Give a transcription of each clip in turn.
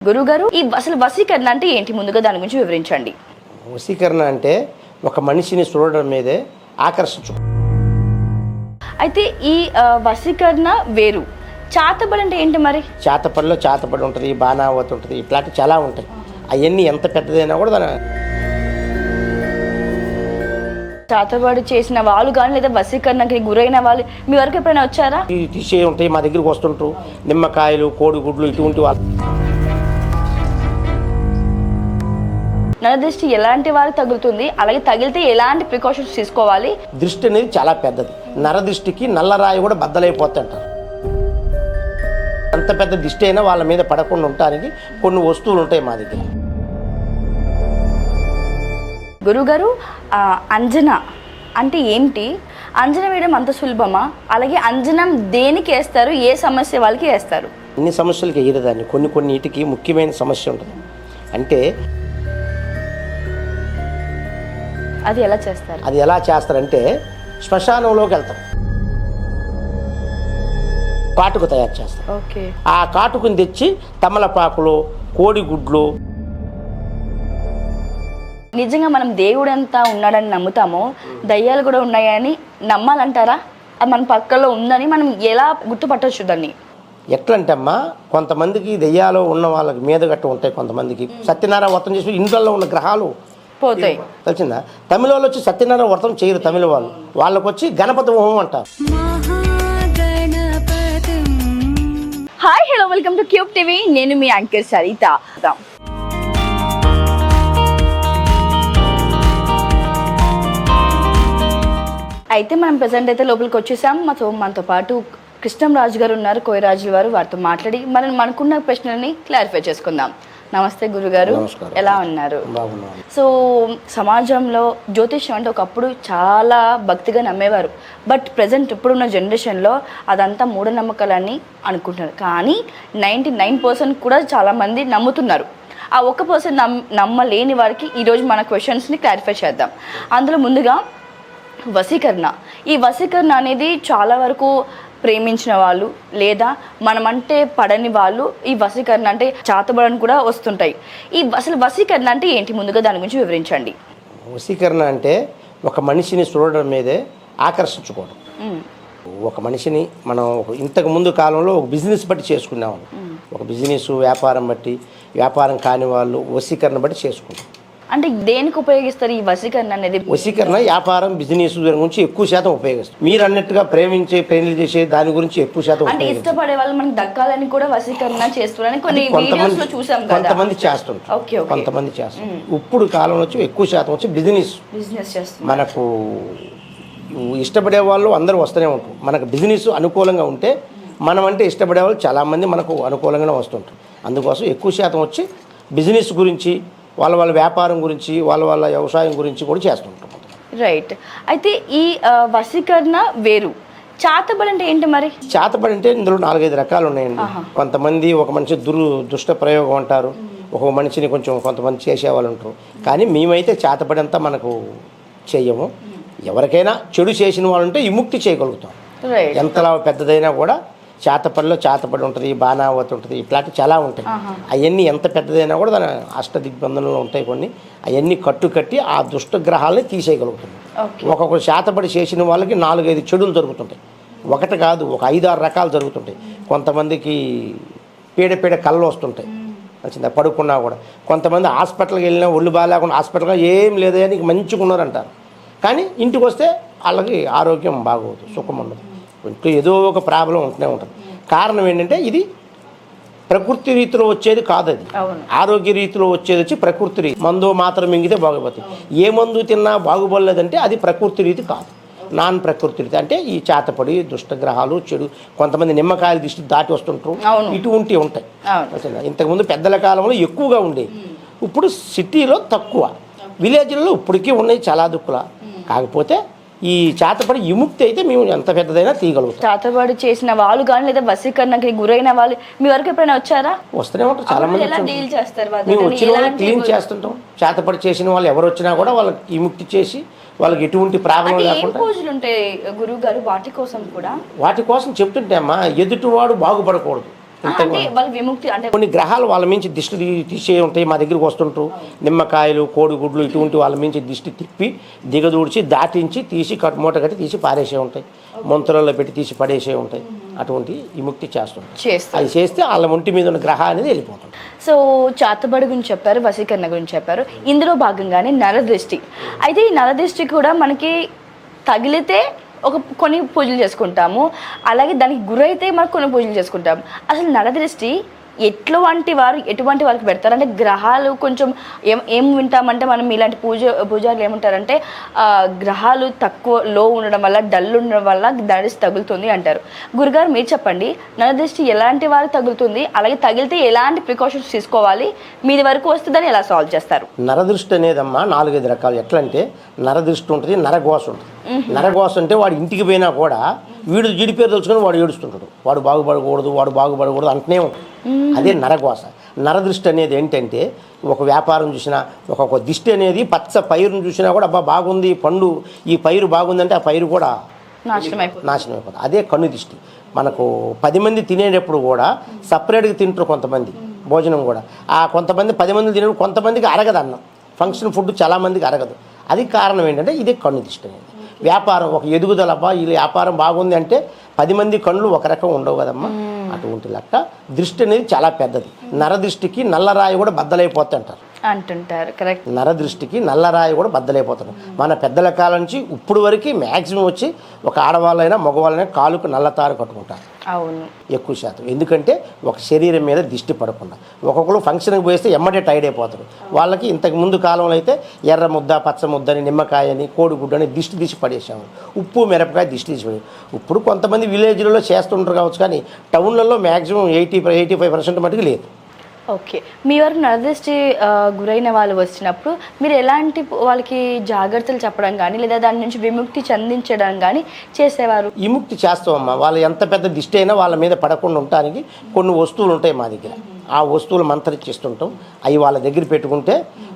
గురుగారు, ఈ అసలు వశీకరణ అంటే ఏంటి? ముందుగా దాని గురించి వివరించండి. వశీకరణ అంటే ఒక మనిషిని చూడడం మీదే ఆకర్షించు. అయితే ఈ వశీకరణ వేరు, చాతబడి అంటే ఏంటి మరి? చాతపడిలో చాతపడి ఉంటుంది, బాణావతి ఉంటుంది, ఇట్లాంటివి చాలా ఉంటాయి. అవన్నీ ఎంత పెద్దదైనా కూడా దాని చాతబడి చేసిన వాళ్ళు కానీ లేదా వశీకరణకి గురైన వాళ్ళు మీ వరకు ఎప్పుడైనా వచ్చారా? తీసే ఉంటాయి, మా దగ్గరికి వస్తుంటారు. నిమ్మకాయలు, కోడిగుడ్లు ఇటువంటి వాళ్ళు. నరదృష్టి ఎలాంటి వారికి తగులుతుంది, అలాగే తగిలితే ఎలాంటి ప్రికాషన్స్ తీసుకోవాలి? దృష్టి అనేది చాలా పెద్దది. నరదృష్టికి నల్లరాయి కూడా బద్దలైపోతుంటారు. అంత పెద్ద దృష్టి అయినా వాళ్ళ మీద పడకుండా ఉండటానికి కొన్ని వస్తువులు ఉంటాయి మా దగ్గర. గురుగారు, అంజన అంటే ఏంటి? అంజనం వేయడం అంత సులభమా? అలాగే అంజనం దేనికి వేస్తారు, ఏ సమస్య వాళ్ళకి వేస్తారు? అన్ని సమస్యలకి వేయదాన్ని, కొన్ని వీటికి ముఖ్యమైన సమస్య ఉంటుంది. అంటే అది ఎలా చేస్తారు? అది ఎలా చేస్తారంటే శ్మశానంలోకి వెళ్తారు, కాటుకు తయారు చేస్తారు. ఓకే. ఆ కాటుకుని తెచ్చి తమలపాకులు, కోడిగుడ్లు. నిజంగా మనం దేవుడు ఎంత ఉన్నాడని నమ్ముతామో దయ్యాలు కూడా ఉన్నాయని నమ్మాలంటారా? అది మన పక్కలో ఉందని మనం ఎలా గుర్తుపట్టవచ్చు దాన్ని? ఎట్లంటే అమ్మా, కొంతమందికి దెయ్యాలో ఉన్న వాళ్ళకి మీద గట్ట ఉంటాయి. కొంతమందికి సత్యనారాయణ వ్రతం చేసి ఇంట్లో ఉన్న గ్రహాలు పోతాయి. తెలిసిందా? తమిళ వాళ్ళు వచ్చి సత్యనారాయణ వ్రతం చేయరు. తమిళ వాళ్ళు వాళ్ళకి వచ్చి గణపతి హోమం అంటారు. Hi, hello, welcome to cube TV. నేను మీ యాంకర్ సరిత. అయితే మనం ప్రెసెంట్ అయితే లోపలికి వచ్చేసాం. మనతో పాటు కృష్ణంరాజు గారు ఉన్నారు, కోయరాజు వారు. వారితో మాట్లాడి మనం మనకున్న ప్రశ్నలని క్లారిఫై చేసుకుందాం. నమస్తే గురుగారు, ఎలా ఉన్నారు? సో సమాజంలో జ్యోతిష్యం అంటే ఒకప్పుడు చాలా భక్తిగా నమ్మేవారు. బట్ ప్రజెంట్ ఇప్పుడున్న జనరేషన్లో అదంతా మూఢనమ్మకాలని అనుకుంటున్నారు. కానీ 99% కూడా చాలామంది నమ్ముతున్నారు. ఆ 1% నమ్మలేని వారికి ఈరోజు మన క్వశ్చన్స్ని క్లారిఫై చేద్దాం. అందులో ముందుగా వశీకరణ. ఈ వశీకరణ అనేది చాలా వరకు ప్రేమించిన వాళ్ళు లేదా మనమంటే పడని వాళ్ళు ఈ వశీకరణ అంటే చాతబడని కూడా వస్తుంటాయి. ఈ అసలు వశీకరణ అంటే ఏంటి? ముందుగా దాని గురించి వివరించండి. వశీకరణ అంటే ఒక మనిషిని చూడడం మీదే ఆకర్షించుకోవడం. ఒక మనిషిని మనం ఇంతకు ముందు కాలంలో ఒక బిజినెస్ బట్టి చేసుకునేవాళ్ళు. ఒక బిజినెస్ వ్యాపారం బట్టి, వ్యాపారం కాని వాళ్ళు వశీకరణ బట్టి చేసుకుంటారు. అంటే దేనికి ఉపయోగిస్తారు ఈ వశీకరణ అనేది? వశీకరణ వ్యాపారం, బిజినెస్ గురించి ఎక్కువ శాతం ఉపయోగిస్తారు. మీరు అన్నట్టుగా ప్రేమించే, పెళ్లి చేసే దాని గురించి ఎక్కువ శాతం అంటే ఇష్టపడే వాళ్ళు మనకి దక్కాలని కూడా వశీకరణ చేస్తున్నారని కొన్ని వీడియోస్ లో చూసాం కదా. కొంతమంది చేస్తుంటారు, కొంతమంది చేస్తారు. ఇప్పుడు కాలంలో వచ్చి ఎక్కువ శాతం వచ్చి బిజినెస్ చేస్తారు. మనకు ఇష్టపడే వాళ్ళు అందరూ వస్తూనే ఉంటారు. మనకు బిజినెస్ అనుకూలంగా ఉంటే మనం అంటే ఇష్టపడే వాళ్ళు చాలామంది మనకు అనుకూలంగానే వస్తుంటారు. అందుకోసం ఎక్కువ శాతం వచ్చి బిజినెస్ గురించి, వాళ్ళ వ్యాపారం గురించి, వాళ్ళ వ్యవసాయం గురించి కూడా చేస్తుంటాం. రైట్. అయితే ఈ వశీకరణ వేరు, చాతబడి అంటే ఏంటి మరి? చాతబడి అంటే ఇందులో 4-5 రకాలు ఉన్నాయండి. కొంతమంది ఒక మనిషి దుష్ట ప్రయోగం అంటారు, ఒక మనిషిని కొంతమంది చేసేవాళ్ళు ఉంటారు. కానీ మేమైతే చాతబడి అంతా మనకు చెయ్యము. ఎవరికైనా చెడు చేసిన వాళ్ళు ఉంటే విముక్తి చేయగలుగుతాం. ఎంతలా పెద్దదైనా కూడా చాతపడి ఉంటుంది, బాణావతి ఉంటుంది, ఇట్లాంటివి చాలా ఉంటాయి. అవన్నీ ఎంత పెద్దదైనా కూడా దాని అష్టదిగ్బంధనలు ఉంటాయి. కొన్ని అవన్నీ కట్టి ఆ దుష్టగ్రహాలని తీసేయగలుగుతుంది. ఒక్కొక్క చాతపడి చేసిన వాళ్ళకి 4-5 చెడులు జరుగుతుంటాయి. ఒకటి కాదు, ఒక 5-6 రకాలు జరుగుతుంటాయి. కొంతమందికి పీడ కళ్ళు వస్తుంటాయి, వచ్చిందా పడుకున్నా కూడా. కొంతమంది హాస్పిటల్కి వెళ్ళినా ఒళ్ళు బాగాలేకుండా హాస్పిటల్గా ఏం లేదే నీకు మంచిగా ఉన్నారంటారు. కానీ ఇంటికి వస్తే వాళ్ళకి ఆరోగ్యం బాగోదు, సుఖం ఉండదు. ఇంట్లో ఏదో ఒక ప్రాబ్లం ఉంటూనే ఉంటుంది. కారణం ఏంటంటే ఇది ప్రకృతి రీతిలో వచ్చేది కాదు. అది ఆరోగ్య రీతిలో వచ్చేది వచ్చి ప్రకృతి రీతి. మందు మాత్రం మింగితే బాగుపోతుంది. ఏ మందు తిన్నా బాగుపడలేదంటే అది ప్రకృతి రీతి కాదు, నాన్ ప్రకృతి రీతి. అంటే ఈ చాతపడి దుష్టగ్రహాలు, చెడు, కొంతమంది నిమ్మకాయలు దిష్టి దాటి వస్తుంటారు, ఇటువంటివి ఉంటాయి. ఇంతకుముందు పెద్దల కాలంలో ఎక్కువగా ఉండేవి, ఇప్పుడు సిటీలో తక్కువ, విలేజ్లలో ఇప్పటికీ ఉన్నాయి చాలా దుక్కుల. కాకపోతే ఈ చాతపడి విముక్తి అయితే మేము ఎంత పెద్దదైనా తీయగలుగుతాం. చాతపడి చేసిన వాళ్ళు కానీ లేదా వశీకరణకి గురైన వాళ్ళు మీ వరకు ఎప్పుడైనా వచ్చారా? వస్తూనే ఉంటారు చాలా మంది. మేము వచ్చిన వాళ్ళు క్లీన్ చేస్తుంటాం. చాతపడి చేసిన వాళ్ళు ఎవరు వచ్చినా కూడా వాళ్ళకి విముక్తి చేసి వాళ్ళకి ఎటువంటి ప్రాబ్లం లేకుండా. పూజలు ఉంటాయి గురువు గారు వాటి కోసం కూడా? వాటి కోసం చెప్తుంటే అమ్మా, ఎదుటివాడు బాగుపడకూడదు, అంటే వాళ్ళ విముక్తి అంటే కొన్ని గ్రహాలు వాళ్ళ మించి దిష్టి తీసే ఉంటాయి, మా దగ్గరికి వస్తుంటారు. నిమ్మకాయలు, కోడిగుడ్లు ఇటువంటి వాళ్ళ మించి దిష్టి తిప్పి దిగదూడ్చి దాటించి తీసి మూట కట్టి తీసి పారేసే ఉంటాయి, మంతులలో పెట్టి తీసి పడేసే ఉంటాయి. అటువంటి విముక్తి చేస్తుంటాయి. అది చేస్తే వాళ్ళ ఒంటి మీద ఉన్న గ్రహం అనేది వెళ్ళిపోతుంది. సో చాతబడి గురించి చెప్పారు, వశీకరణ గురించి చెప్పారు. ఇందులో భాగంగానే నరదృష్టి. అయితే ఈ నరదృష్టి కూడా మనకి తగిలితే కొన్ని పూజలు చేసుకుంటాము, అలాగే దానికి గురైతే మనకు కొన్ని పూజలు చేసుకుంటాము. అసలు నరదృష్టి ఎటువంటి వారికి పెడతారు? అంటే గ్రహాలు కొంచెం ఏం వింటామంటే మనం ఇలాంటి పూజారులు ఏమంటారంటే గ్రహాలు లో ఉండడం వల్ల, డల్ ఉండడం వల్ల నరదృష్టి తగులుతుంది అంటారు. గురుగారు మీరు చెప్పండి, నరదృష్టి ఎలాంటి వారికి తగులుతుంది, అలాగే తగిలితే ఎలాంటి ప్రికాషన్స్ తీసుకోవాలి, మీది వరకు వస్తే దాన్ని ఎలా సాల్వ్ చేస్తారు? నరదృష్టి అనేదమ్మా 4-5 రకాలు. ఎట్లా అంటే నరదృష్టి ఉంటుంది, నరఘోష ఉంటుంది. నరఘోష అంటే వాడు ఇంటికి పోయినా కూడా వీడు జీడి పేరు తెలుసుకొని వాడు ఏడుస్తుంటాడు, వాడు బాగుపడకూడదు అంటనే ఉంటాడు. అదే నరఘోష. నరదృష్టి అనేది ఏంటంటే ఒక వ్యాపారం చూసినా, ఒక దిష్టి అనేది పచ్చ పైరును చూసినా కూడా అబ్బా బాగుంది పండు, ఈ పైరు బాగుందంటే ఆ పైరు కూడా నాశనం అయిపోతుంది. అదే కన్ను దిష్టి. మనకు 10 మంది తినేటప్పుడు కూడా సపరేట్గా తింటారు కొంతమంది భోజనం కూడా. ఆ కొంతమంది 10 మంది తినేటప్పుడు కొంతమందికి అరగదు అన్నం, ఫంక్షన్ ఫుడ్ చాలామందికి అరగదు. అది కారణం ఏంటంటే ఇదే కన్ను దిష్టి అనేది. వ్యాపారం ఒక ఎదుగుదల, అబ్బా ఈ వ్యాపారం బాగుంది అంటే 10 మంది కళ్ళు ఒక రకం ఉండవు కదమ్మా. అటువంటి లెక్క దృష్టి అనేది చాలా పెద్దది. నరదృష్టికి నల్లరాయి కూడా బద్దలైపోతుంది అంటుంటారు. కరెక్ట్. నరదృష్టికి నల్లరాయి కూడా బద్దలైపోతుంది. మన పెద్దల కాలం నుంచి ఇప్పుడు వరకు మ్యాక్సిమం వచ్చి ఒక ఆడవాళ్ళైనా మగవాళ్ళైనా కాలుకు నల్లతారు కట్టుకుంటారు. అవును, ఎక్కువ శాతం. ఎందుకంటే ఒక శరీరం మీద దిష్టి పడకుండా. ఒక్కొక్కరు ఫంక్షన్కి పోయిస్తే ఎమ్మటే టైడ్ అయిపోతారు. వాళ్ళకి ఇంతకు ముందు కాలంలో అయితే ఎర్ర ముద్ద, పచ్చ ముద్దని, నిమ్మకాయని, కోడిగుడ్డని దిష్టి తీసి పడేసేవారు. ఉప్పు మిరపకాయ దిష్టి తీసి పడేది. ఇప్పుడు కొంతమంది విలేజ్లలో చేస్తుంటారు కావచ్చు, కానీ టౌన్లలో మ్యాక్సిమం 85% మటుకు లేదు. ఓకే. మీ వరకు నరదృష్టి గురైన వాళ్ళు వచ్చినప్పుడు మీరు ఎలాంటి వాళ్ళకి జాగ్రత్తలు చెప్పడం కానీ, లేదా దాని నుంచి విముక్తి చెందించడం కానీ చేసేవారు? విముక్తి చేస్తామమ్మా. వాళ్ళు ఎంత పెద్ద దిష్టి అయినా వాళ్ళ మీద పడకుండా ఉండటానికి కొన్ని వస్తువులు ఉంటాయి మా దగ్గర. ఆ వస్తువులు మంత్రించిస్తుంటాం. అవి వాళ్ళ దగ్గర పెట్టుకుంటే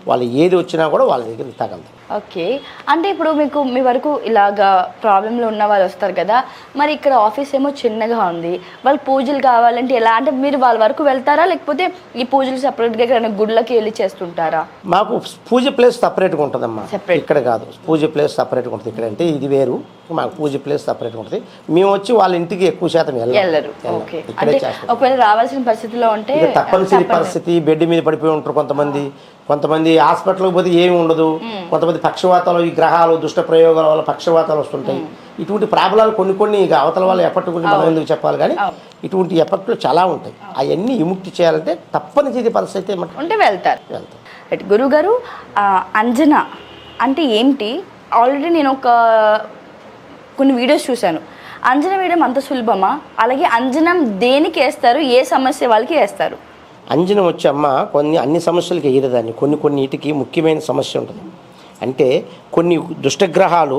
వాళ్ళు ఏది వచ్చినా కూడా వాళ్ళ దగ్గర తగలదు. ఓకే. అంటే ఇప్పుడు మీ వరకు ఇలాగా ప్రాబ్లంలో ఉన్న వాళ్ళు వస్తారు కదా, మరి ఇక్కడ ఆఫీస్ ఏమో చిన్నగా ఉంది, వాళ్ళు పూజలు కావాలంటే ఎలా? అంటే మీరు వాళ్ళ వరకు వెళ్తారా, లేకపోతే ఈ పూజలు సపరేట్గా ఎక్కడైనా గుళ్ళకి వెళ్ళి చేస్తుంటారా? మాకు పూజ ప్లేస్ సపరేట్గా ఉంటుందమ్మా. ఇక్కడ కాదు, పూజ ప్లేస్ సపరేట్గా ఉంటుంది. ఇక్కడ అంటే ఇది వేరు, మాకు పూజ ప్లేస్ సపరేట్గా ఉంటుంది. మేము వచ్చి వాళ్ళ ఇంటికి ఎక్కువ శాతం వెళ్ళరు. ఒకవేళ రావాల్సిన పరిస్థితిలో ఉంటే తప్పనిసరి పరిస్థితి, బెడ్ మీద పడిపోయి ఉంటారు కొంతమంది హాస్పిటల్కి పోతే ఏమి ఉండదు. కొంతమంది పక్షవాతాలు, ఈ గ్రహాలు దుష్ట ప్రయోగాల వల్ల పక్షవాతాలు వస్తుంటాయి. ఇటువంటి ప్రాబ్లాలు కొన్ని ఇక అవతల వాళ్ళ ఎఫెక్ట్ గురించి మనం ఎందుకు చెప్పాలి, కానీ ఇటువంటి ఎఫెక్ట్లు చాలా ఉంటాయి. అవన్నీ విముక్తి చేయాలంటే తప్పనిసరి పరిస్థితి ఉంటే వెళ్తారు. గురువు గారు, అంజన అంటే ఏంటి? ఆల్రెడీ నేను కొన్ని వీడియోస్ చూశాను. అంజనం వేయడం అంత సులభమా? అలాగే అంజనం దేనికి వేస్తారు, ఏ సమస్య వాళ్ళకి వేస్తారు? అంజనం వచ్చి అమ్మ అన్ని సమస్యలకి వేయలేదాన్ని. కొన్నిటికి ముఖ్యమైన సమస్య ఉంటుంది. అంటే కొన్ని దుష్టగ్రహాలు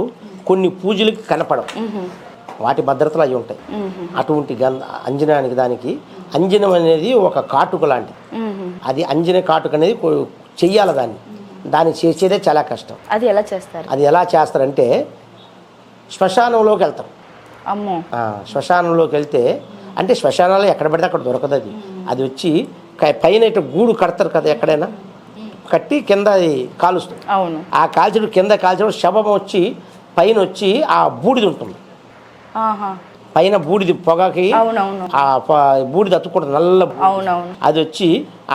కొన్ని పూజలకి కనపడవు, వాటి భద్రతలు అవి ఉంటాయి. అటువంటి అంజనానికి దానికి అంజనం అనేది ఒక కాటుక లాంటిది. అది అంజన కాటుక అనేది చెయ్యాలి. దాన్ని చేసేదే చాలా కష్టం. అది ఎలా చేస్తారు? అది ఎలా చేస్తారంటే శ్మశానంలోకి వెళ్తారు. అమ్మో. శ్మశానంలోకి వెళ్తే, అంటే శ్మశానాలు ఎక్కడ పడితే అక్కడ దొరకదు. అది వచ్చి పైన ఇటు గూడు కడతారు కదా, ఎక్కడైనా కట్టి కింద అది కాలుస్తుంది. అవును. ఆ కాల్చడం కింద కాల్చడం శవం వచ్చి పైన వచ్చి ఆ బూడిది ఉంటుంది. పైన బూడిది పొగకి ఆ బూడిది అతుక్కుంటుంది, నల్ల. అది వచ్చి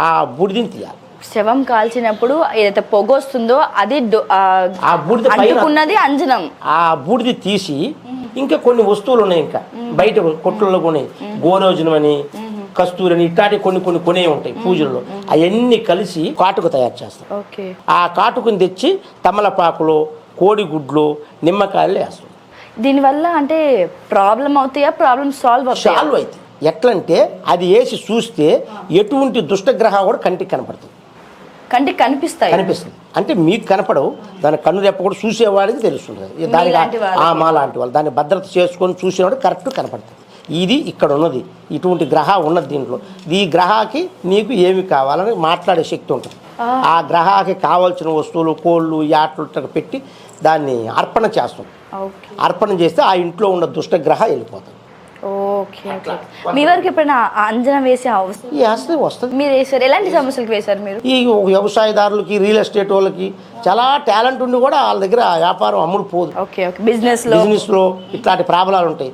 ఆ బూడిదిని తీయాలి. శవం కాల్చినప్పుడు ఏదైతే పొగ వస్తుందో అది ఆ బూడిద పైన అంజనం. ఆ బూడిది తీసి ఇంకా కొన్ని వస్తువులు ఉన్నాయి, ఇంకా బయట కొట్లలో కొని గోరోజనం అని, కస్తూరి అని, ఇట్లాంటి కొన్ని కొనే ఉంటాయి పూజల్లో. అవన్నీ కలిసి కాటుకు తయారు చేస్తాం. ఆ కాటుకుని తెచ్చి తమలపాకులో, కోడిగుడ్లు, నిమ్మకాయలు వేస్తాం. దీనివల్ల అంటే ప్రాబ్లం అవుతాయా? ప్రాబ్లం సాల్వ్ అవుతాయి. ఎట్లంటే అది వేసి చూస్తే ఎటువంటి దుష్టగ్రహం కూడా కంటికి కనపడుతుంది. కంటికి కనిపిస్తుంది. అంటే మీకు కనపడవు, దాని కన్ను రెప్ప కూడా చూసేవాడికి తెలుస్తుంది. దానికి మా లాంటి వాళ్ళు దాన్ని భద్రత చేసుకొని చూసేవాడు కరెక్ట్ కనపడుతుంది. ఇది ఇక్కడ ఉన్నది, ఇటువంటి గ్రహం ఉన్నది. దీంట్లో ఈ గ్రహానికి నీకు ఏమి కావాలని మాట్లాడే శక్తి ఉంటుంది. ఆ గ్రహానికి కావాల్సిన వస్తువులు, కోళ్ళు, యాట్లు పెట్టి దాన్ని అర్పణ చేస్తాం. అర్పణ చేస్తే ఆ ఇంట్లో ఉన్న దుష్టగ్రహం వెళ్ళిపోతుంది. Okay okay. మీ వరకు ఎప్పుడైనా అంచనా వేసే అవసరం వస్తుంది. మీరు వేసారు? ఎలాంటి సమస్యలకు వేశారు మీరు? ఈ వ్యవసాయదారులకి, రియల్ ఎస్టేట్ వాళ్ళకి చాలా టాలెంట్ ఉండి కూడా వాళ్ళ దగ్గర వ్యాపారం అమ్ముడు పోదు. Okay okay. బిజినెస్లో ఇట్లాంటి ప్రాబ్లాలు ఉంటాయి.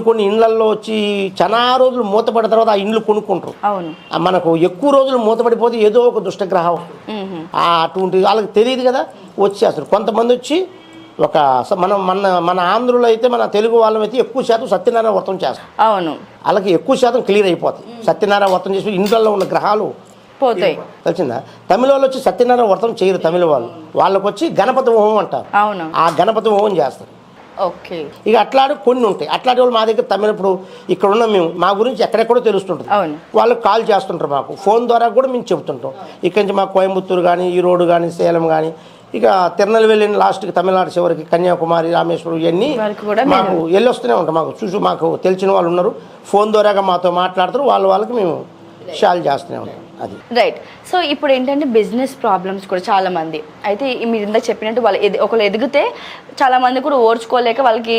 కొన్ని ఇళ్లల్లో వచ్చి చాలా రోజులు మూతపడిన తర్వాత ఆ ఇండ్లు కొనుక్కుంటారు. అవును. మనకు ఎక్కువ రోజులు మూతపడిపోతే ఏదో ఒక దుష్టగ్రహం అటువంటి వాళ్ళకి తెలియదు కదా, వచ్చేస్తారు. కొంతమంది వచ్చి మన ఆంధ్రులో అయితే, మన తెలుగు వాళ్ళమైతే ఎక్కువ శాతం సత్యనారాయణ వ్రతం చేస్తారు. అవును. వాళ్ళకి ఎక్కువ శాతం క్లియర్ అయిపోతాయి. సత్యనారాయణ వ్రతం చేసి ఇంట్లో ఉన్న గ్రహాలు పోతాయి. తెలిసిందా? తమిళ వాళ్ళు వచ్చి సత్యనారాయణ వ్రతం చేయరు. తమిళ వాళ్ళకి వచ్చి గణపతి హోమం అంటారు. అవును. ఆ గణపతి హోమం చేస్తారు. ఓకే. ఇక అట్లాంటి కొన్ని ఉంటాయి. అట్లాంటి వాళ్ళు మా దగ్గర తమిళ, ఇప్పుడు ఇక్కడ ఉన్న మేము మా గురించి ఎక్కడెక్కడో తెలుస్తుంటుంది. వాళ్ళకి కాల్ చేస్తుంటారు. మాకు ఫోన్ ద్వారా కూడా మేము చెబుతుంటాం. ఇక్కడి నుంచి మాకు కోయంబత్తూరు కానీ, ఈరోడు కానీ, సేలం కానీ, ఇక తిరునెల్వేలి లాస్ట్కి తమిళనాడు చివరికి కన్యాకుమారి, రామేశ్వరం ఇవన్నీ మాకు వెళ్ళొస్తూనే ఉంటాం. మాకు తెలిసిన వాళ్ళు ఉన్నారు. ఫోన్ ద్వారాగా మాతో మాట్లాడతారు. వాళ్ళకి మేము షాల్ చేస్తూనే ఉంటాం. అది రైట్. సో ఇప్పుడు ఏంటంటే బిజినెస్ ప్రాబ్లమ్స్ కూడా చాలా మంది అయితే మీరు ఇందాక చెప్పినట్టు వాళ్ళు ఒకళ్ళు ఎదిగితే చాలా మంది కూడా ఓర్చుకోలేక వాళ్ళకి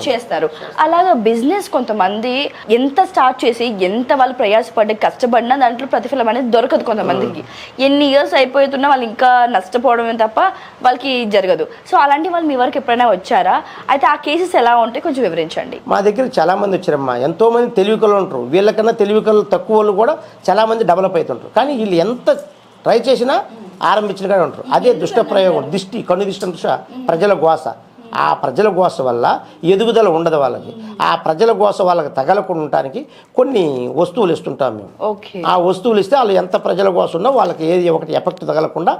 చేస్తారు. అలాగా బిజినెస్ కొంతమంది ఎంత స్టార్ట్ చేసి ఎంత వాళ్ళు ప్రయాసపడి కష్టపడినా దాంట్లో ప్రతిఫలం అనేది దొరకదు కొంతమందికి. ఎన్ని ఇయర్స్ అయిపోతున్నా వాళ్ళు ఇంకా నష్టపోవడమే తప్ప వాళ్ళకి జరగదు. సో అలాంటి వాళ్ళు మీ వరకు ఎప్పుడైనా వచ్చారా? అయితే ఆ కేసెస్ ఎలా ఉంటాయి కొంచెం వివరించండి. మా దగ్గర చాలా మంది వచ్చారమ్మా. ఎంతో మంది తెలివికలు ఉంటారు. వీళ్ళకన్నా తెలివికలు తక్కువ వాళ్ళు కూడా చాలా మంది డెవలప్ అవుతుంటారు. కానీ వీళ్ళు ఎంత ట్రై చేసినా ఆరంభించిన కానీ ఉంటారు. అదే దుష్ట ప్రయోగం, కన్ను దిష్టి ప్రజల గోస. ఆ ప్రజల గోస వల్ల ఎదుగుదల ఉండదు వాళ్ళకి. ఆ ప్రజల గోస వాళ్ళకి తగలకుండా ఉండటానికి కొన్ని వస్తువులు ఇస్తుంటాం మేము. ఆ వస్తువులు ఇస్తే వాళ్ళు ఎంత ప్రజల గోస ఉన్నా వాళ్ళకి ఏది ఒకటి ఎఫెక్ట్ తగలకుండా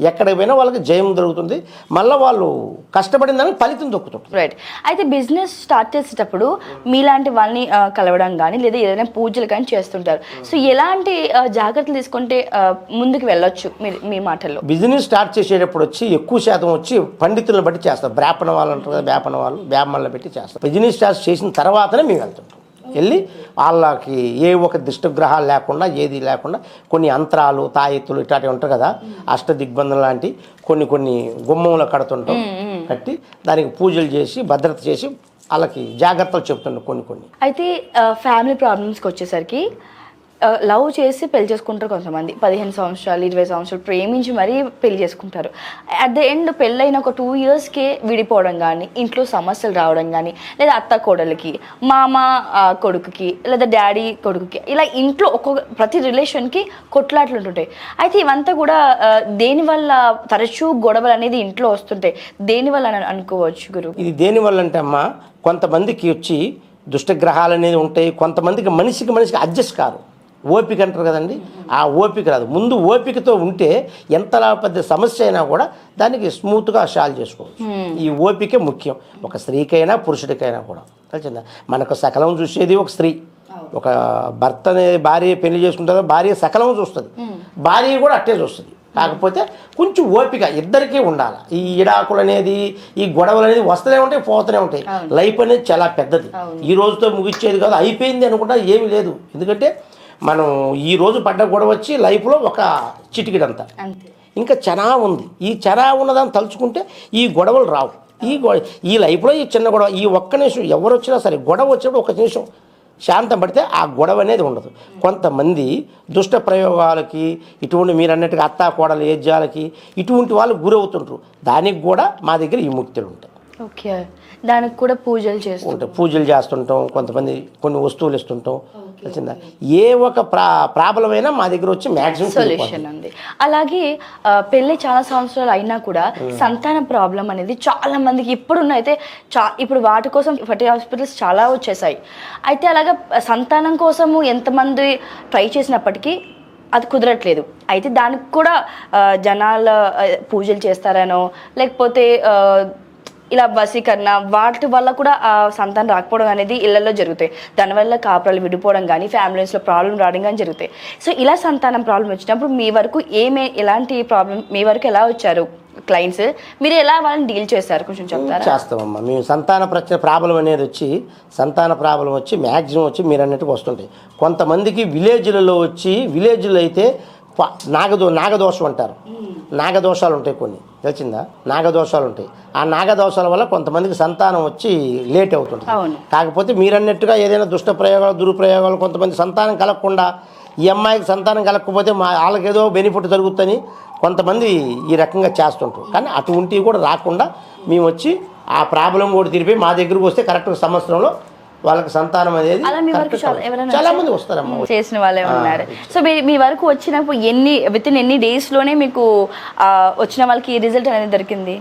ఎక్కడికి పోయినా వాళ్ళకి జయం దొరుకుతుంది. మళ్ళీ వాళ్ళు కష్టపడిన దానికి ఫలితం దొక్కుతుంది. రైట్. అయితే బిజినెస్ స్టార్ట్ చేసేటప్పుడు మీలాంటి వాళ్ళని కలవడం కానీ లేదా ఏదైనా పూజలు కానీ చేస్తుంటారు. సో ఎలాంటి జాగ్రత్తలు తీసుకుంటే ముందుకు వెళ్ళొచ్చు మీ మాటల్లో? బిజినెస్ స్టార్ట్ చేసేటప్పుడు వచ్చి ఎక్కువ శాతం వచ్చి పండితులను బట్టి చేస్తారు. బ్రాహ్మణ వాళ్ళు అంటారు కదా, బ్రాహ్మణులు పెట్టి చేస్తారు. బిజినెస్ స్టార్ట్ చేసిన తర్వాతనే మేము వెళ్తుంటాం. వెళ్ళి వాళ్ళకి ఏ ఒక దిష్టగ్రహాలు లేకుండా, ఏది లేకుండా కొన్ని యంత్రాలు, తాయెత్తులు ఇట్లాంటివి ఉంటాయి కదా, అష్టదిగ్బంధం లాంటి కొన్ని గుమ్మంలో కడుతుంటాం. కట్టి దానికి పూజలు చేసి భద్రత చేసి వాళ్ళకి జాగ్రత్తలు చెప్తుంటాం కొన్ని. అయితే ఫ్యామిలీ ప్రాబ్లమ్స్కి వచ్చేసరికి లవ్ చేసి పెళ్లి చేసుకుంటారు కొంతమంది. 15 సంవత్సరాలు 20 సంవత్సరాలు ప్రేమించి మరీ పెళ్లి చేసుకుంటారు. అట్ ద ఎండ్ పెళ్ళైన ఒక 2 ఇయర్స్కే విడిపోవడం కానీ, ఇంట్లో సమస్యలు రావడం కానీ, లేదా అత్త కోడలికి, మామ కొడుకుకి, లేదా డాడీ కొడుకుకి, ఇలా ఇంట్లో ప్రతి రిలేషన్కి కొట్లాట్లు ఉంటుంటాయి. అయితే ఇవంతా కూడా దేనివల్ల తరచూ గొడవలు అనేది ఇంట్లో వస్తుంటాయి? దేనివల్ల అనుకోవచ్చు గురువు? ఇది దేనివల్ల అంటే అమ్మా, కొంతమందికి వచ్చి దుష్టగ్రహాలు అనేది ఉంటాయి. కొంతమందికి మనిషికి అడ్జస్ట్ కాదు. ఓపిక అంటారు కదండి, ఆ ఓపిక రాదు. ముందు ఓపికతో ఉంటే ఎంతలా పెద్ద సమస్య అయినా కూడా దానికి స్మూత్గా సాల్వ్ చేసుకోవచ్చు. ఈ ఓపిక ముఖ్యం. ఒక స్త్రీకైనా పురుషుడికైనా కూడా తెలిసిందా. మనకు సకలం చూసేది ఒక స్త్రీ. ఒక భర్త భార్య పెళ్లి చేసుకుంటారో భార్య సకలం చూస్తుంది, భార్య కూడా అట్టే చూస్తుంది. కాకపోతే కొంచెం ఓపిక ఇద్దరికీ ఉండాలి. ఈ ఇడాకులు అనేది, ఈ గొడవలు అనేది వస్తూనే ఉంటాయి, పోతూనే ఉంటాయి. లైఫ్ అనేది చాలా పెద్దది. ఈ రోజుతో ముగిచ్చేది కాదు, అయిపోయింది అనుకుంటా ఏమీ లేదు. ఎందుకంటే మనం ఈ రోజు పడ్డ గొడవ వచ్చి లైఫ్లో ఒక చిటికిడంతా ఇంకా చనా ఉంది. ఈ చనా ఉన్నదాన్ని తలుచుకుంటే ఈ గొడవలు రావు. ఈ లైఫ్లో ఈ చిన్న గొడవ, ఈ ఒక్క నిమిషం ఎవరు వచ్చినా సరే గొడవ వచ్చినప్పుడు ఒక నిమిషం శాంతం పడితే ఆ గొడవ అనేది ఉండదు. కొంతమంది దుష్ట ప్రయోగాలకి, ఇటువంటి మీరు అన్నట్టుగా అత్తా కోడల ఏజ్యాలకి ఇటువంటి వాళ్ళు గురవుతుంటారు. దానికి కూడా మా దగ్గర ఈ ముక్తులు ఉంటాయి. ఓకే. దానికి కూడా పూజలు చేస్తుంటాం. కొంతమంది కొన్ని వస్తువులు ఇస్తుంటాం. తెలిసిందా. ఏ ఒక ప్రాబ్లం అయినా మా దగ్గర వచ్చి మ్యాక్సిమం సొల్యూషన్ ఉంది. అలాగే పెళ్ళి చాలా సంవత్సరాలు అయినా కూడా సంతాన ప్రాబ్లం అనేది చాలా మందికి ఇప్పుడున్నైతే ఇప్పుడు వాటి కోసం ఫర్టిలిటీ హాస్పిటల్స్ చాలా వచ్చేసాయి. అయితే అలాగా సంతానం కోసము ఎంతమంది ట్రై చేసినప్పటికీ అది కుదరట్లేదు. అయితే దానికి కూడా జనాల పూజలు చేస్తారనో, లేకపోతే ఇలా వశీకరణ వాటి వల్ల కూడా సంతానం రాకపోవడం అనేది ఇళ్లలో జరుగుతాయి. దానివల్ల కాపురాలు విడిపోవడం కానీ, ఫ్యామిలీస్లో ప్రాబ్లం రావడం కానీ జరుగుతాయి. సో ఇలా సంతానం ప్రాబ్లం వచ్చినప్పుడు మీ వరకు ఎలాంటి ప్రాబ్లం, మీ వరకు ఎలా వచ్చారు క్లయింట్స్, మీరు ఎలా వాళ్ళని డీల్ చేస్తారు కొంచెం చెప్తారా? చేస్తామమ్మా. మేము సంతాన ప్రాబ్లం అనేది వచ్చి మ్యాక్సిమం వచ్చి మీరు అన్నట్టుగా వస్తుంటాయి. కొంతమందికి విలేజ్లో అయితే నాగదోషం అంటారు. నాగదోషాలు ఉంటాయి కొన్ని. తెలిసిందా, నాగదోషాలు ఉంటాయి. ఆ నాగదోషాల వల్ల కొంతమందికి సంతానం వచ్చి లేట్ అవుతుంది. కాకపోతే మీరన్నట్టుగా ఏదైనా దుష్ట ప్రయోగాలు దురుప్రయోగాలు కొంతమంది సంతానం కలగకుండా ఈ అమ్మాయికి సంతానం కలగకపోతే వాళ్ళకేదో బెనిఫిట్ జరుగుతుందని కొంతమంది ఈ రకంగా చేస్తుంటారు. కానీ అటువంటివి కూడా రాకుండా మేము వచ్చి ఆ ప్రాబ్లం కూడా తీరిపోయి మా దగ్గరకు వస్తే కరెక్ట్గా సంవత్సరంలో వాళ్ళకి సంతానం అనేది చాలా మంది వస్తారమ్మా. చేసిన వాళ్ళే ఉన్నారు. సో మీ వరకు వచ్చినప్పుడు విత్ ఇన్ ఎన్ని డేస్ లోనే మీకు వచ్చిన వాళ్ళకి రిజల్ట్ అనేది దొరుకుతుంది?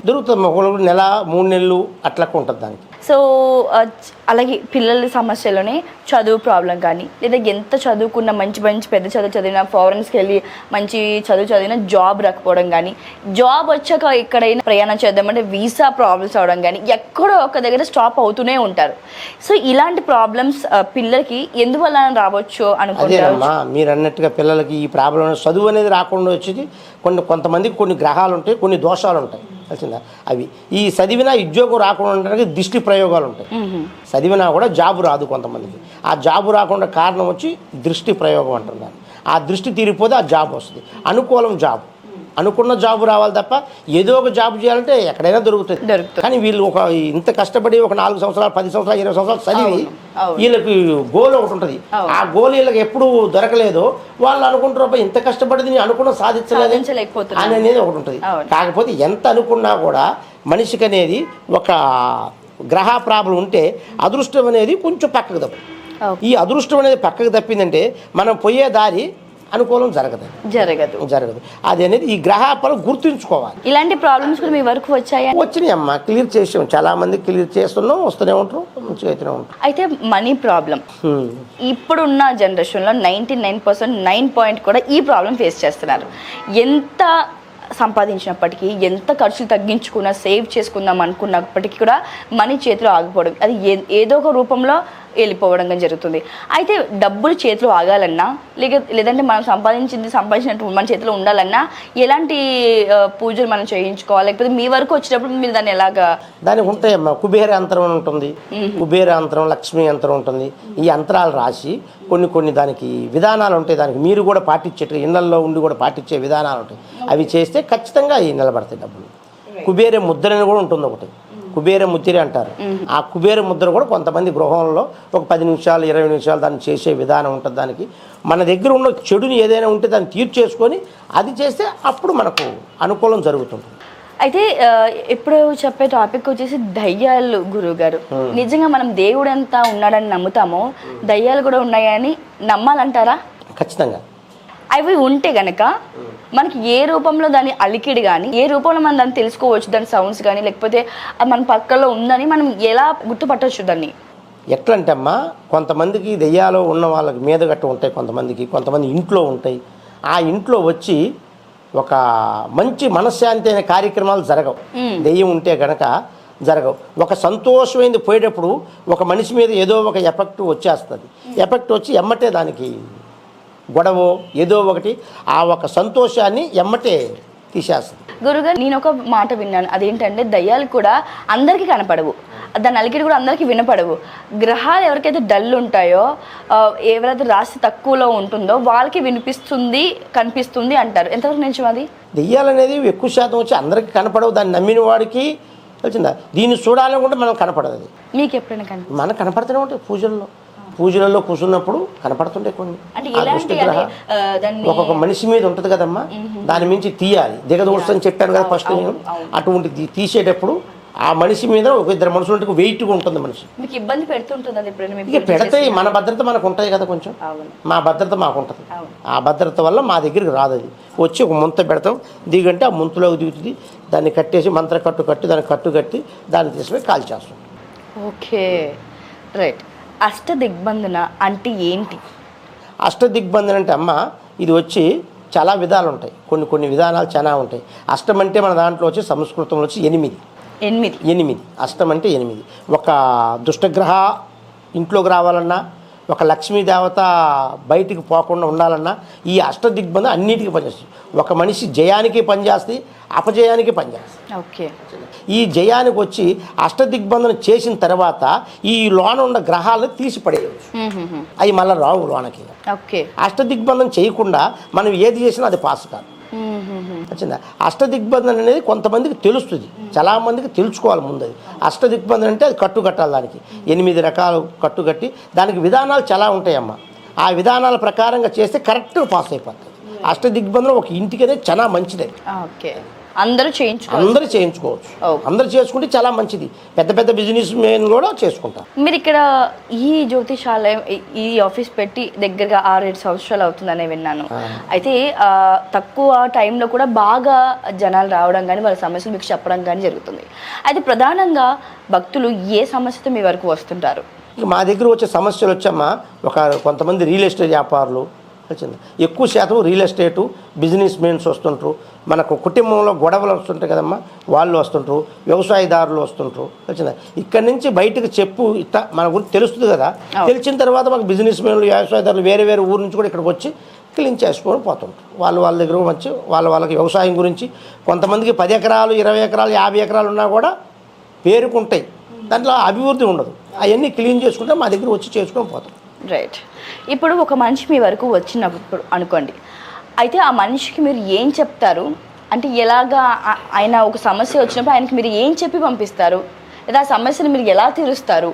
ఒకళ్ళు నెల 3 నెలలు అట్లా ఉంటుంది దానికి. సో అలాగే పిల్లల సమస్యలోనే చదువు ప్రాబ్లం కానీ లేదా ఎంత చదువుకున్న మంచి పెద్ద చదివిన ఫారెన్స్కి వెళ్ళి మంచి చదివిన జాబ్ రాకపోవడం కానీ, జాబ్ వచ్చాక ఎక్కడైనా ప్రయాణం చేద్దామంటే వీసా ప్రాబ్లమ్స్ అవడం కానీ, ఎక్కడో ఒక దగ్గర స్టాప్ అవుతూనే ఉంటారు. సో ఇలాంటి ప్రాబ్లమ్స్ పిల్లలకి ఎందువల్ల రావచ్చు అనుకుంటారు? మీరు అన్నట్టుగా పిల్లలకి ఈ ప్రాబ్లం చదువు అనేది రాకుండా వచ్చేది కొంతమందికి కొన్ని గ్రహాలు ఉంటాయి, కొన్ని దోషాలు ఉంటాయి. తెలిసిందా? అవి ఈ చదివినా ఉద్యోగం రాకుండా ఉండడానికి దిష్టి ప్రయోగాలు ఉంటాయి. చదివినా కూడా జాబు రాదు కొంతమందికి. ఆ జాబు రాకుండా కారణం వచ్చి దృష్టి ప్రయోగం అంటున్నారు. ఆ దృష్టి తీరిపోతే ఆ జాబ్ వస్తుంది. అనుకూలం జాబ్, అనుకున్న జాబు రావాలి తప్ప ఏదో ఒక జాబ్ చేయాలంటే ఎక్కడైనా దొరుకుతుంది. కానీ వీళ్ళు ఇంత కష్టపడి ఒక 4 సంవత్సరాలు 10 సంవత్సరాలు 20 సంవత్సరాలు చదివి వీళ్ళకి గోల్ ఒకటి ఉంటుంది. ఆ గోల్ వీళ్ళకి ఎప్పుడు దొరకలేదో వాళ్ళు అనుకుంటారు ఇంత కష్టపడి నేను అనుకున్న సాధించలేదు అనేది ఒకటి ఉంటుంది. కాకపోతే ఎంత అనుకున్నా కూడా మనిషికి అనేది ఒక గ్రహ ప్రాబ్లం ఉంటే అదృష్టం అనేది కొంచెం పక్కకు తప్పు. ఈ అదృష్టం అనేది పక్కకు తప్పిందంటే మనం పోయే దారి అనుకూలం జరగదు. అది అనేది ఈ గ్రహాలు గుర్తుంచుకోవాలి. ఇలాంటి ప్రాబ్లమ్స్ కూడా మీ వరకు వచ్చినాయి అమ్మా, క్లియర్ చేసాం. చాలా మంది క్లియర్ చేస్తున్నాం, వస్తూనే ఉంటారు, మంచిగా అయితేనే ఉంటారు. అయితే మనీ ప్రాబ్లం ఇప్పుడున్న జనరేషన్లో 99% 9 కూడా ఈ ప్రాబ్లం ఫేస్ చేస్తున్నారు. ఎంత సంపాదించినప్పటికీ, ఎంత ఖర్చులు తగ్గించుకున్నా, సేవ్ చేసుకుందాం అనుకున్నప్పటికీ కూడా మనీ చేతిలో ఆగిపోవడం, అది ఏదో ఒక రూపంలో వెళ్ళిపోవడం జరుగుతుంది. అయితే డబ్బులు చేతిలో ఆగాలన్నా లేదంటే మనం సంపాదించినట్టు మన చేతిలో ఉండాలన్నా ఎలాంటి పూజలు మనం చేయించుకోవాలి? లేకపోతే మీ వరకు వచ్చినప్పుడు మీరు దాన్ని ఎలాగా? దానికి ఉంటాయమ్మా, కుబేర యంత్రం ఉంటుంది, కుబేర యంత్రం, లక్ష్మీ యంత్రం ఉంటుంది. ఈ యంత్రాలు రాసి కొన్ని దానికి విధానాలు ఉంటాయి. దానికి మీరు కూడా పాటించేట్టు ఇళ్లలో ఉండి కూడా పాటించే విధానాలు ఉంటాయి. అవి చేస్తే ఖచ్చితంగా నిలబడతాయి డబ్బులు. కుబేర ముద్ర అని కూడా ఉంటుంది ఒకటి, కుబేర ముద్ర అంటారు. ఆ కుబేర ముద్ర కూడా కొంతమంది గృహంలో ఒక 10 నిమిషాలు 20 నిమిషాలు దాన్ని చేసే విధానం ఉంటుంది. దానికి మన దగ్గర ఉన్న చెడుని ఏదైనా ఉంటే దాన్ని తీర్చేసుకొని అది చేస్తే అప్పుడు మనకు అనుకూలం జరుగుతుంది. అయితే ఇప్పుడు చెప్పే టాపిక్ వచ్చేసి దయ్యాలు. గురువు గారు, నిజంగా మనం దేవుడు ఎంత ఉన్నాడని నమ్ముతామో దయ్యాలు కూడా ఉన్నాయని నమ్మాలంటారా? ఖచ్చితంగా. అవి ఉంటే గనక మనకి ఏ రూపంలో దాని అలికిడి కానీ, ఏ రూపంలో మనం దాన్ని తెలుసుకోవచ్చు, దాని సౌండ్స్ కానీ, లేకపోతే మన పక్కలో ఉందని మనం ఎలా గుర్తుపట్టవచ్చు దాన్ని? ఎట్లా అంటే అమ్మా, కొంతమందికి దెయ్యాలు ఉన్న వాళ్ళకి మీద గట్ట ఉంటాయి, కొంతమంది ఇంట్లో ఉంటాయి. ఆ ఇంట్లో వచ్చి ఒక మంచి మనశ్శాంతి అయిన కార్యక్రమాలు జరగవు. దెయ్యం ఉంటే గనక జరగవు. ఒక సంతోషమైంది పోయేటప్పుడు ఒక మనిషి మీద ఏదో ఒక ఎఫెక్ట్ వచ్చేస్తుంది. ఎఫెక్ట్ వచ్చి ఎమ్మటే దానికి గొడవ ఏదో ఒకటి ఆ ఒక సంతోషాన్ని ఎమ్మటే తీసేస్తుంది. గురుగారు, నేను ఒక మాట విన్నాను. అదేంటంటే దయ్యాలు కూడా అందరికీ కనపడవు, దాని అలికిడి కూడా అందరికీ వినపడవు. గ్రహాలు ఎవరికైతే డల్ ఉంటాయో, ఎవరైతే రాశి తక్కువలో ఉంటుందో వాళ్ళకి కనిపిస్తుంది అంటారు. ఎంతవరకు నిజం అది? దెయ్యాలు అనేది ఎక్కువ శాతం వచ్చి అందరికీ కనపడవు. దాన్ని నమ్మిన వాడికి తెలిసిందా, దీన్ని చూడాలనుకుంటే మనకు కనపడదు. అది మీకు ఎప్పుడైనా మనకు కనపడుతూనే ఉంటాయి. పూజలలో కూర్చున్నప్పుడు కనపడుతుంటే కొన్ని ఒక్కొక్క మనిషి మీద ఉంటుంది కదమ్మా, దాని మించి తీయాలి. దిగదూర్చని చెప్పాను కదా ఫస్ట్ నేను. అటువంటి తీసేటప్పుడు ఆ మనిషి మీద ఒక 2 మనుషులకు వెయిట్గా ఉంటుంది. మనిషి మీకు ఇబ్బంది పెడుతుంటుంది. పెడతాయి. మన భద్రత మనకు ఉంటాయి కదా, కొంచెం మా భద్రత మాకు ఉంటుంది. ఆ భద్రత వల్ల మా దగ్గరికి రాదు. అది వచ్చి ఒక ముంత పెడతాం, దిగంటే ఆ ముంతలోకి దిగుతుంది. దాన్ని కట్టేసి మంత్ర కట్టి దాన్ని కట్టి దాన్ని తీసుకుని కాల్ చేస్తాం. Okay, right. అష్టదిగ్బంధన అంటే ఏంటి? అష్టదిగ్బంధన అంటే అమ్మ, ఇది వచ్చి చాలా విధాలు ఉంటాయి. కొన్ని విధానాలు చాలా ఉంటాయి. అష్టం అంటే మన దాంట్లో వచ్చి సంస్కృతంలో వచ్చి 8. అష్టం అంటే 8. ఒక దుష్టగ్రహ ఇంట్లోకి రావాలన్నా, ఒక లక్ష్మీదేవత బయటికి పోకుండా ఉండాలన్నా ఈ అష్టదిగ్బంధం అన్నిటికీ పనిచేస్తుంది. ఒక మనిషి జయానికి పనిచేస్తుంది, అపజయానికి పనిచేస్తుంది. ఓకే. ఈ జయానికి వచ్చి అష్టదిగ్బంధన చేసిన తర్వాత ఈ లోన ఉన్న గ్రహాలను తీసి పడేయవచ్చు. అవి మళ్ళీ రావు లోనకి. ఓకే. అష్టదిగ్బంధం చేయకుండా మనం ఏది చేసినా అది పాస్ కాదు. వచ్చిందా? అష్టదిగ్బంధన అనేది కొంతమందికి తెలుస్తుంది, చాలా మందికి తెలుసుకోవాలి ముందు. అది అష్టదిగ్బంధన అంటే అది కట్టుకట్టాలి, దానికి 8 రకాలు కట్టుకట్టి దానికి విధానాలు చాలా ఉంటాయమ్మా. ఆ విధానాల ప్రకారంగా చేస్తే కరెక్ట్ పాస్ అయిపోతుంది. అష్టదిగ్బంధన ఒక ఇంటికనే చాలా మంచిది. ఓకే, అందరూ చేయించుకోవచ్చు. అందరూ చేసుకుంటే చాలా మంచిది. పెద్ద పెద్ద బిజినెస్ మెన్ కూడా చేసుకుంటారు. మీరు ఇక్కడ ఈ జ్యోతిషాలయం ఈ ఆఫీస్ పెట్టి దగ్గరగా 6-7 సంవత్సరాలు అవుతుందనే విన్నాను. అయితే తక్కువ టైంలో కూడా బాగా జనాలు రావడం కానీ వాళ్ళ సమస్యలు మీకు చెప్పడం కానీ జరుగుతుంది. అయితే ప్రధానంగా భక్తులు ఏ సమస్యతో మీ వరకు వస్తుంటారు? మా దగ్గర వచ్చే సమస్యలు వచ్చామ్మా, కొంతమంది రియల్ ఎస్టేట్ వ్యాపారులు వచ్చింది, ఎక్కువ శాతం రియల్ ఎస్టేటు బిజినెస్ మెన్స్ వస్తుంటారు. మనకు కుటుంబంలో గొడవలు వస్తుంటాయి కదమ్మా, వాళ్ళు వస్తుంటారు. వ్యవసాయదారులు వస్తుంటారు. వచ్చిందా? ఇక్కడి నుంచి బయటకు మన గురించి తెలుస్తుంది కదా, తెలిసిన తర్వాత మాకు బిజినెస్ మెన్లు వ్యవసాయదారులు వేరే వేరే ఊరు నుంచి కూడా ఇక్కడికి వచ్చి క్లీన్ చేసుకొని పోతుంటారు. వాళ్ళ దగ్గర వచ్చి వాళ్ళకి వ్యవసాయం గురించి కొంతమందికి 10 ఎకరాలు 20 ఎకరాలు 50 ఎకరాలు ఉన్నా కూడా పేరుకుంటాయి, దాంట్లో అభివృద్ధి ఉండదు. అవన్నీ క్లీన్ చేసుకుంటే మా దగ్గర వచ్చి చేసుకొని పోతాం. రైట్. ఇప్పుడు ఒక మనిషి మీ వరకు వచ్చినప్పుడు అనుకోండి, అయితే ఆ మనిషికి మీరు ఏం చెప్తారు? అంటే ఎలాగా ఆయన ఒక సమస్య వచ్చినప్పుడు ఆయనకి మీరు ఏం చెప్పి పంపిస్తారు, లేదా ఆ సమస్యను మీరు ఎలా తీరుస్తారు?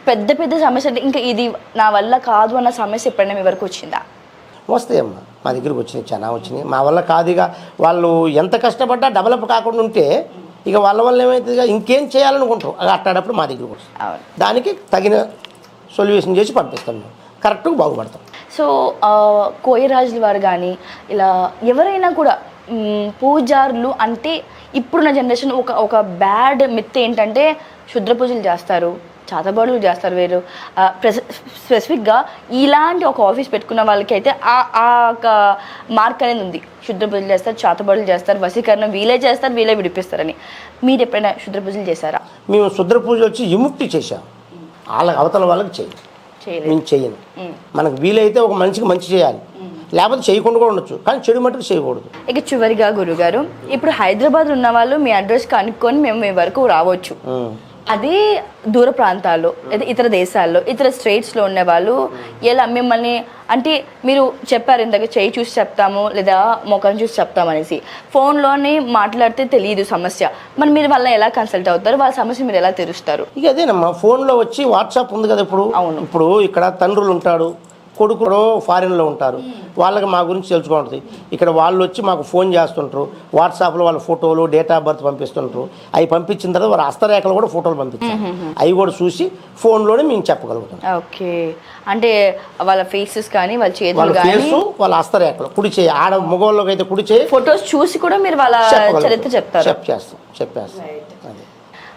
పెద్ద పెద్ద సమస్య అంటే ఇంకా ఇది నా వల్ల కాదు అన్న సమస్య ఎప్పుడైనా మీ వరకు వచ్చిందా? వస్తాయమ్మా, మా దగ్గరికి వచ్చినాయి, చాలా వచ్చినాయి. మా వల్ల కాదు, ఇక వాళ్ళు ఎంత కష్టపడ్డా డెవలప్ కాకుండా ఉంటే ఇక వాళ్ళ వల్ల ఏమవుతుంది, ఇంకేం చేయాలనుకుంటారు. అది అట్టాడప్పుడు మా దగ్గరికి వస్తుంది. దానికి తగిన సొల్యూషన్ చేసి పంపిస్తాం, మేము కరెక్ట్గా బాగుపడతాం. సో కోయరాజుల వారు కానీ ఇలా ఎవరైనా కూడా పూజారులు అంటే ఇప్పుడున్న జనరేషన్ ఒక బ్యాడ్ మిత్ ఏంటంటే శుద్ర పూజలు చేస్తారు, చాతబడులు చేస్తారు. వేరు స్పెసిఫిక్గా ఇలాంటి ఒక ఆఫీస్ పెట్టుకున్న వాళ్ళకి అయితే ఆ మార్క్ అనేది ఉంది. శుద్ర పూజలు చేస్తారు, చాతబడులు చేస్తారు, వశీకరణం వీలే చేస్తారు, వీలే విడిపిస్తారని. మీరు ఎప్పుడైనా శుద్ర పూజలు చేశారా? మేము శుద్ర పూజ వచ్చి విముక్తి చేశాం, అవతల వాళ్ళకి మేము చేయను. మనకు వీలైతే ఒక మనిషికి మంచి చేయాలి, లేకపోతే చేయకుండా కూడా ఉండొచ్చు, కానీ చెడు మట్టుకు చేయకూడదు. ఇక చివరిగా గురుగారు, ఇప్పుడు హైదరాబాద్ ఉన్న వాళ్ళు మీ అడ్రస్ కనుక్కొని మేము మీ వరకు రావచ్చు. అదే దూర ప్రాంతాల్లో లేదా ఇతర దేశాల్లో ఇతర స్టేట్స్లో ఉన్న వాళ్ళు ఎలా మిమ్మల్ని అంటే మీరు చెప్పారు ఇందాక చేయి చూసి చెప్తాము లేదా ముఖం చూసి చెప్తామనేసి, ఫోన్లోనే మాట్లాడితే తెలియదు సమస్య, మరి మీరు వాళ్ళని ఎలా కన్సల్ట్ అవుతారు? వాళ్ళ సమస్య మీరు ఎలా తీరుస్తారు? ఇక అదేనమ్మా, ఫోన్లో వచ్చి వాట్సాప్ ఉంది కదా ఇప్పుడు. అవును, ఇప్పుడు ఇక్కడ తండ్రులు ఉంటాడు, కొడుకు ఫారిన్లో ఉంటారు, వాళ్ళకి మా గురించి తెలుసుకుంటుంది. ఇక్కడ వాళ్ళు వచ్చి మాకు ఫోన్ చేస్తుంటారు, వాట్సాప్లో వాళ్ళ ఫోటోలు డేట్ ఆఫ్ బర్త్ పంపిస్తుంటారు. అవి పంపించిన తర్వాత వాళ్ళ హస్తరేఖలు కూడా ఫోటోలు పంపించారు, అవి కూడా చూసి ఫోన్లోనే మేము చెప్పగలుగుతాం. ఓకే, అంటే వాళ్ళ ఫేసెస్ కానీ వాళ్ళ చేతులు కానీ వాళ్ళ హస్తరేఖలు, కుడి చేయి ఆడ మగవాళ్ళకి అయితే కుడి చేయి ఫోటోస్ చూసి కూడా మీరు వాళ్ళ చరిత్ర చెప్తారు. చెప్పేస్తాం.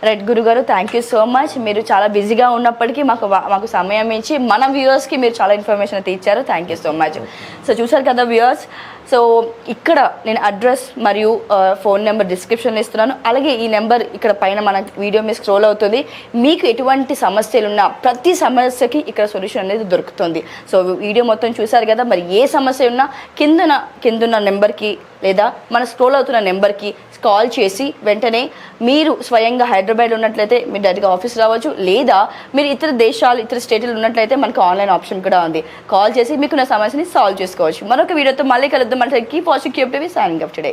రైట్ గురుగారు, థ్యాంక్ యూ సో మచ్. మీరు చాలా బిజీగా ఉన్నప్పటికీ మాకు సమయం ఇచ్చి మన వ్యూవర్స్కి మీరు చాలా ఇన్ఫర్మేషన్ అయితే ఇచ్చారు. Thank you so much. So చూసారు కదా వ్యూవర్స్, సో ఇక్కడ నేను అడ్రస్ మరియు ఫోన్ నెంబర్ డిస్క్రిప్షన్లో ఇస్తున్నాను. అలాగే ఈ నెంబర్ ఇక్కడ పైన మన వీడియో మీద స్క్రోల్ అవుతుంది. మీకు ఎటువంటి సమస్యలు ఉన్నా ప్రతి సమస్యకి ఇక్కడ సొల్యూషన్ అనేది దొరుకుతుంది. సో వీడియో మొత్తం చూసారు కదా, మరి ఏ సమస్య ఉన్నా కిందున్న నెంబర్కి లేదా మన స్క్రోల్ అవుతున్న నెంబర్కి కాల్ చేసి వెంటనే మీరు స్వయంగా హైదరాబాద్ ఉన్నట్లయితే మీరు డైరెక్ట్గా ఆఫీస్ రావచ్చు, లేదా మీరు ఇతర దేశాలు ఇతర స్టేట్లు ఉన్నట్లయితే మనకు ఆన్లైన్ ఆప్షన్ కూడా ఉంది. కాల్ చేసి మీకు నా సమస్యని సాల్వ్ చేసుకోవచ్చు. మరొక వీడియోతో మళ్ళీ కలుద్దాం. అంటే keep watching cube TV, signing off today.